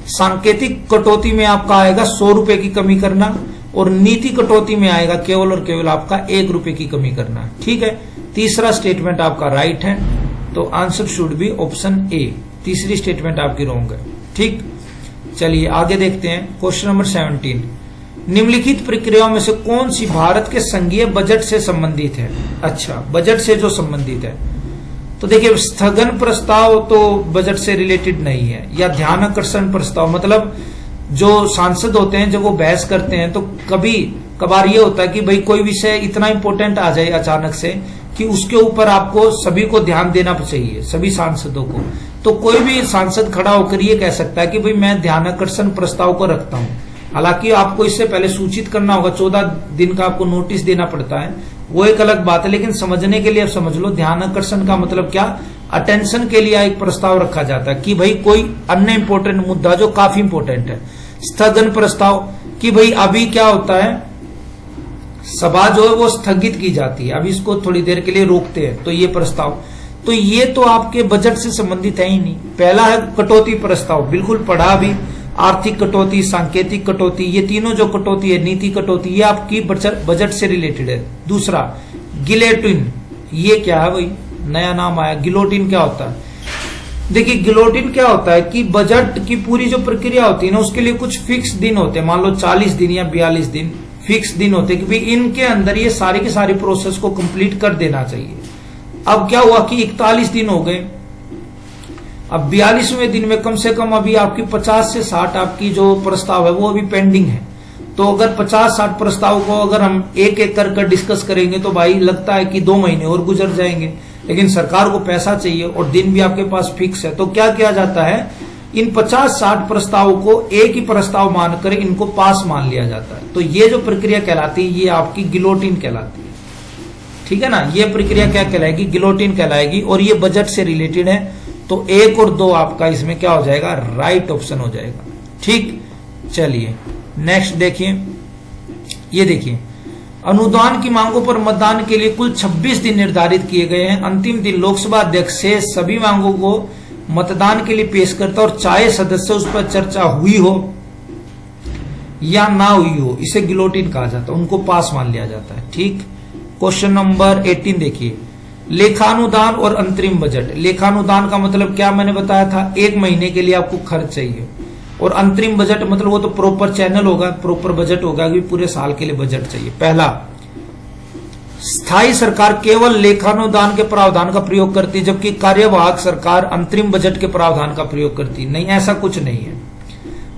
S1: सांकेतिक कटौती में आपका आएगा 100 रुपए की कमी करना और नीति कटौती में आएगा केवल और केवल आपका 1 रुपए की कमी करना। ठीक है, तीसरा स्टेटमेंट आपका राइट है, तो answer should B option A. तीसरी स्टेटमेंट आपकी रॉन्ग है। ठीक, चलिए आगे देखते हैं। क्वेश्चन नंबर 17, निम्नलिखित प्रक्रियाओं में से कौन सी भारत के संघीय बजट से संबंधित है? अच्छा, बजट से जो संबंधित है, तो देखिए स्थगन प्रस्ताव तो बजट से रिलेटेड नहीं है, या ध्यान आकर्षण प्रस्ताव, मतलब जो सांसद होते हैं जब वो बहस करते हैं तो कभी कभार ये होता है कि भाई कोई विषय इतना इंपॉर्टेंट आ जाए अचानक से कि उसके ऊपर आपको सभी को ध्यान देना चाहिए, सभी सांसदों को। तो कोई भी सांसद खड़ा होकर ये कह सकता है कि भाई मैं ध्यानाकर्षण प्रस्ताव को रखता हूं, हालांकि आपको इससे पहले सूचित करना होगा, 14 दिन का आपको नोटिस देना पड़ता है, वो एक अलग बात है। लेकिन समझने के लिए अब समझ लो, ध्यान आकर्षण का मतलब क्या, अटेंशन के लिए एक प्रस्ताव रखा जाता है कि भाई कोई अन्य इंपॉर्टेंट मुद्दा जो काफी इंपॉर्टेंट है। स्थगन प्रस्ताव कि भाई अभी क्या होता है, सभा जो है वो स्थगित की जाती है, अभी इसको थोड़ी देर के लिए रोकते हैं, तो ये प्रस्ताव, तो ये तो आपके बजट से संबंधित है ही नहीं। पहला है कटौती प्रस्ताव, बिल्कुल पढ़ा भी, आर्थिक कटौती, सांकेतिक कटौती, ये तीनों जो कटौती है, नीति कटौती, ये आपकी बजट से रिलेटेड है। दूसरा गिलोटिन, ये क्या है भाई, नया नाम आया, गिलोटिन क्या होता है। देखिए गिलोटिन क्या होता है कि बजट की पूरी जो प्रक्रिया होती है ना, उसके लिए कुछ फिक्स दिन होते हैं, मान लो 40 दिन या 42 दिन फिक्स दिन होते हैं कि भाई इनके अंदर ये सारी की सारी प्रोसेस को कंप्लीट कर देना चाहिए। अब क्या हुआ कि 41 दिन हो गए, अब 42वें दिन में कम से कम अभी आपकी 50 से 60 आपकी जो प्रस्ताव है वो अभी पेंडिंग है। तो अगर 50-60 प्रस्ताव को अगर हम एक एक कर डिस्कस करेंगे तो भाई लगता है कि 2 महीने और गुजर जाएंगे। लेकिन सरकार को पैसा चाहिए और दिन भी आपके पास फिक्स है, तो क्या किया जाता है, इन 50-60 प्रस्तावों को एक ही प्रस्ताव मानकर इनको पास मान लिया जाता है। तो ये जो प्रक्रिया कहलाती है ये आपकी गिलोटिन कहलाती है, ठीक है ना। ये प्रक्रिया क्या कहलाएगी, गिलोटिन कहलाएगी, और ये बजट से रिलेटेड है। तो 1 और 2 आपका इसमें क्या हो जाएगा, राइट ऑप्शन हो जाएगा। ठीक, चलिए नेक्स्ट देखिए, ये देखिए, अनुदान की मांगों पर मतदान के लिए कुल 26 दिन निर्धारित किए गए हैं। अंतिम दिन लोकसभा अध्यक्ष से सभी मांगों को मतदान के लिए पेश करता और चाहे सदस्य उस पर चर्चा हुई हो या ना हुई हो, इसे गिलोटिन कहा जाता है, उनको पास मान लिया जाता है। ठीक, क्वेश्चन नंबर 18 देखिए, लेखानुदान और अंतरिम बजट। लेखानुदान का मतलब क्या मैंने बताया था, 1 महीने के लिए आपको खर्च चाहिए, और अंतरिम बजट मतलब वो तो प्रॉपर चैनल होगा, प्रॉपर बजट होगा कि पूरे साल के लिए बजट चाहिए। पहला, स्थायी सरकार केवल लेखानुदान के प्रावधान का प्रयोग करती है, जबकि कार्यवाहक सरकार अंतरिम बजट के प्रावधान का प्रयोग करती है। नहीं, ऐसा कुछ नहीं है।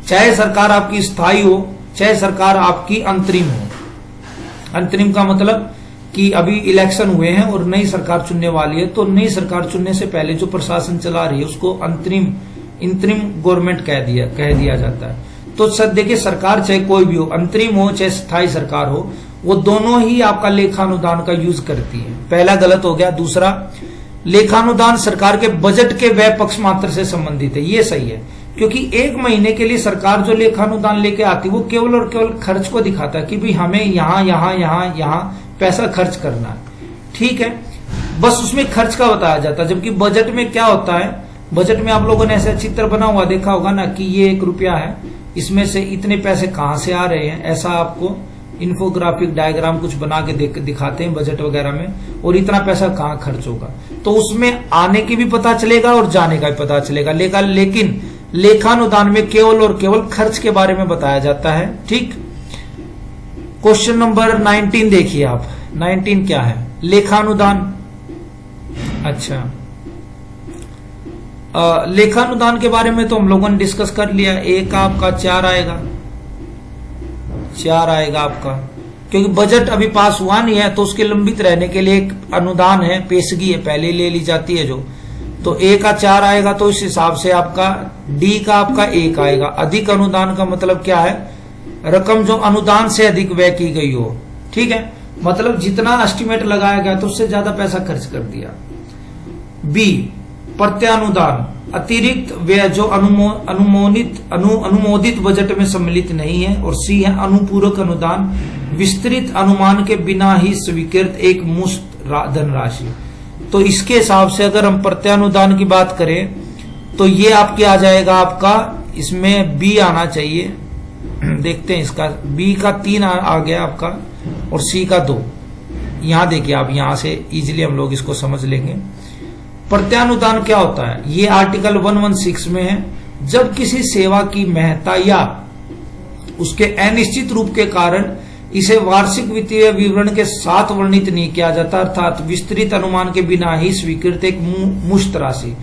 S1: चाहे सरकार आपकी स्थायी हो, चाहे सरकार आपकी अंतरिम हो। अंतरिम का मतलब कि अभी इलेक्शन हुए हैं और नई सरकार चुनने वाली है, तो नई सरकार चुनने से पहले जो प्रशासन चला रही है उसको अंतरिम गवर्नमेंट कह दिया जाता है। तो सर देखिए, सरकार चाहे कोई भी हो, अंतरिम हो चाहे स्थायी सरकार हो, वो दोनों ही आपका लेखानुदान का यूज करती है। पहला गलत हो गया। दूसरा, लेखानुदान सरकार के बजट के व्यय पक्ष मात्र से संबंधित है, ये सही है, क्योंकि 1 महीने के लिए सरकार जो लेखानुदान लेके आती है वो केवल और केवल खर्च को दिखाता है कि भाई हमें यहाँ पैसा खर्च करना है, ठीक है, बस उसमें खर्च का बताया जाता है। जबकि बजट में क्या होता है, बजट में आप लोगों ने ऐसा चित्र बना हुआ देखा होगा ना कि ये 1 रुपया है, इसमें से इतने पैसे कहां से आ रहे हैं, ऐसा आपको इन्फोग्राफिक डायग्राम कुछ बना के दिखाते हैं बजट वगैरह में, और इतना पैसा कहां खर्च होगा, तो उसमें आने की भी पता चलेगा और जाने का भी पता चलेगा। लेकिन लेखानुदान में केवल और केवल खर्च के बारे में बताया जाता है। ठीक, क्वेश्चन नंबर 19 देखिए आप, 19 क्या है, लेखानुदान। अच्छा, लेखानुदान के बारे में तो हम लोगों ने डिस्कस कर लिया। एक आपका 4 आएगा आपका, क्योंकि बजट अभी पास हुआ नहीं है तो उसके लंबित रहने के लिए एक अनुदान है, पेशगी है, पहले ले ली जाती है जो, तो A का 4 आएगा। तो इस हिसाब से आपका D का आपका 1 आएगा। अधिक अनुदान का मतलब क्या है, रकम जो अनुदान से अधिक व्यय की गई हो, ठीक है, मतलब जितना एस्टिमेट लगाया गया तो उससे ज्यादा पैसा खर्च कर दिया। B, प्रत्यानुदान, अतिरिक्त व्यय जो अनुमोदित बजट में सम्मिलित नहीं है। और C है अनुपूरक अनुदान, विस्तृत अनुमान के बिना ही स्वीकृत एक मुश्त धनराशि। तो इसके हिसाब से अगर हम प्रत्यानुदान की बात करें तो ये आपके आ जाएगा, आपका इसमें B आना चाहिए। देखते हैं इसका, B का 3 आ गया आपका और C का 2। यहां देखिए आप, यहां से इजीली हम लोग इसको समझ लेंगे। प्रत्यानुदान क्या होता है, ये आर्टिकल 116 में है। जब किसी सेवा की महत्ता या उसके अनिश्चित रूप के कारण इसे वार्षिक वित्तीय विवरण के साथ वर्णित नहीं किया जाता, अर्थात विस्तृत अनुमान के बिना ही स्वीकृत एक मुश्त राशि,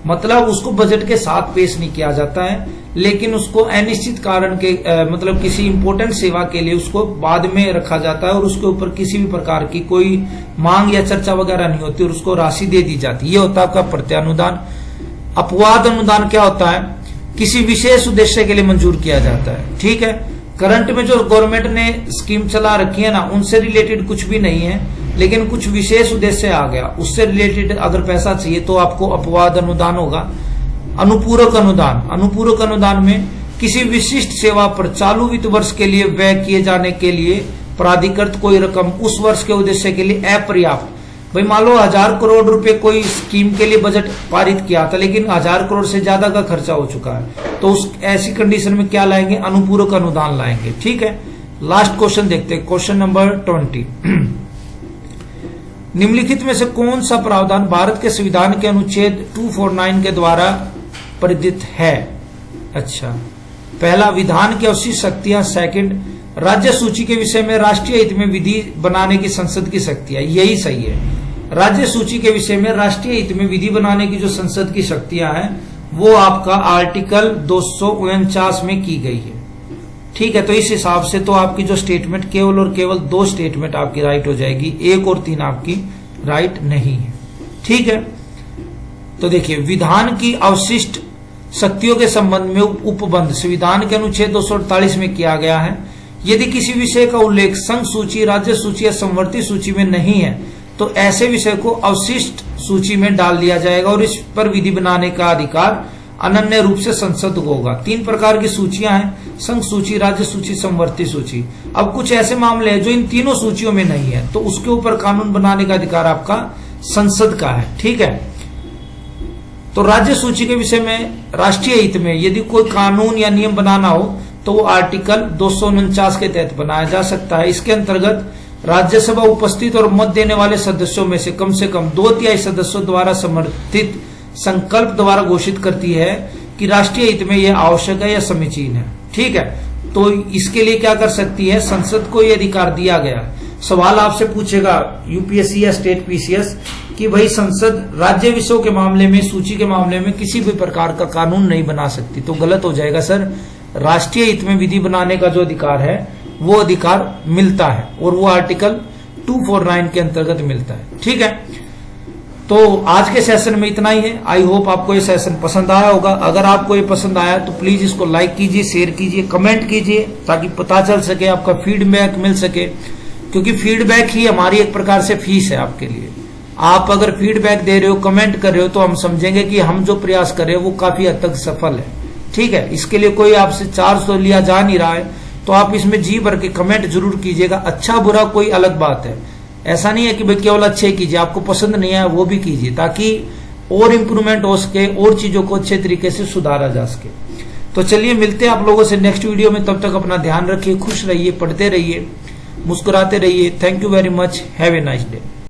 S1: मतलब उसको बजट के साथ पेश नहीं किया जाता है, लेकिन उसको अनिश्चित कारण के मतलब किसी इंपोर्टेंट सेवा के लिए उसको बाद में रखा जाता है और उसके ऊपर किसी भी प्रकार की कोई मांग या चर्चा वगैरह नहीं होती और उसको राशि दे दी जाती है। ये होता है आपका प्रत्यानुदान। अपवाद अनुदान क्या होता है, किसी विशेष उद्देश्य के लिए मंजूर किया जाता है, ठीक है। करंट में जो गवर्नमेंट ने स्कीम चला रखी है ना, उनसे रिलेटेड कुछ भी नहीं है, लेकिन कुछ विशेष उद्देश्य आ गया, उससे रिलेटेड अगर पैसा चाहिए तो आपको अपवाद अनुदान होगा। अनुपूरक अनुदान, अनुपूरक अनुदान में किसी विशिष्ट सेवा पर चालू वित्त वर्ष के लिए व्यय किए जाने के लिए प्राधिकृत कोई रकम उस वर्ष के उद्देश्य के लिए अपर्याप्त। भाई मान लो 1000 करोड़ रुपए कोई स्कीम के लिए बजट पारित किया था, लेकिन 1000 करोड़ से ज्यादा का खर्चा हो चुका है, तो उस ऐसी कंडीशन में क्या लाएंगे, अनुपूरक अनुदान लाएंगे। ठीक है, लास्ट क्वेश्चन देखते हैं, क्वेश्चन नंबर 20। निम्नलिखित में से कौन सा प्रावधान भारत के संविधान के अनुच्छेद 249 के द्वारा परिदित है? अच्छा, पहला, विधान की अवशिष्ट शक्तियां। सेकंड, राज्य सूची के विषय में राष्ट्रीय हित में विधि बनाने की संसद की शक्तियां। यही सही है, राज्य सूची के विषय में राष्ट्रीय हित में विधि बनाने की जो संसद की शक्तियां हैं वो आपका आर्टिकल 249 में की गई है। ठीक है, तो इस हिसाब से तो आपकी जो स्टेटमेंट केवल और केवल 2 स्टेटमेंट आपकी राइट हो जाएगी, 1 और 3 आपकी राइट नहीं है। ठीक है, तो देखिए, विधान की अवशिष्ट शक्तियों के संबंध में उपबंध संविधान के अनुच्छेद 248 में किया गया है। यदि किसी विषय का उल्लेख संघ सूची, राज्य सूची या संवर्ती सूची में नहीं है तो ऐसे विषय को अवशिष्ट सूची में डाल दिया जाएगा और इस पर विधि बनाने का अधिकार अनन्य रूप से संसद को होगा। 3 प्रकार की सूचियां हैं, संघ सूची, राज्य सूची, संवर्ती सूची। अब कुछ ऐसे मामले हैं जो इन तीनों सूचियों में नहीं है, तो उसके ऊपर कानून बनाने का अधिकार आपका संसद का है। ठीक है, तो राज्य सूची के विषय में राष्ट्रीय हित में यदि कोई कानून या नियम बनाना हो तो वो आर्टिकल 249 के तहत बनाया जा सकता है। इसके अंतर्गत राज्यसभा उपस्थित और मत देने वाले सदस्यों में से कम 2/3 सदस्यों द्वारा समर्थित संकल्प द्वारा घोषित करती है कि राष्ट्रीय हित में यह आवश्यक है या समीचीन है। ठीक है, तो इसके लिए क्या कर सकती है, संसद को यह अधिकार दिया गया। सवाल आपसे पूछेगा यूपीएससी या स्टेट पीसीएस कि भाई संसद राज्य विषयों के मामले में, सूची के मामले में किसी भी प्रकार का कानून नहीं बना सकती, तो गलत हो जाएगा सर। राष्ट्रीय हित में विधि बनाने का जो अधिकार है वो अधिकार मिलता है और वो आर्टिकल 249 के अंतर्गत मिलता है। ठीक है, तो आज के सेशन में इतना ही है। आई होप आपको ये सेशन पसंद आया होगा। अगर आपको ये पसंद आया तो प्लीज इसको लाइक कीजिए, शेयर कीजिए, कमेंट कीजिए, ताकि पता चल सके, आपका फीडबैक मिल सके, क्योंकि फीडबैक ही हमारी एक प्रकार से फीस है आपके लिए। आप अगर फीडबैक दे रहे हो, कमेंट कर रहे हो, तो हम समझेंगे कि हम जो प्रयास कर रहे हैं वो काफी हद तक सफल है। ठीक है, इसके लिए कोई आपसे चार्ज तो लिया जा नहीं रहा है, तो आप इसमें जी भर के कमेंट जरूर कीजिएगा। अच्छा बुरा कोई अलग बात है, ऐसा नहीं है कि भाई केवल अच्छे कीजिए, आपको पसंद नहीं आया वो भी कीजिए, ताकि और इम्प्रूवमेंट हो सके और चीजों को अच्छे तरीके से सुधारा जा सके। तो चलिए, मिलते हैं आप लोगों से नेक्स्ट वीडियो में। तब तक अपना ध्यान रखिए, खुश रहिए, पढ़ते रहिए, मुस्कुराते रहिए। Thank you very much, have a nice day.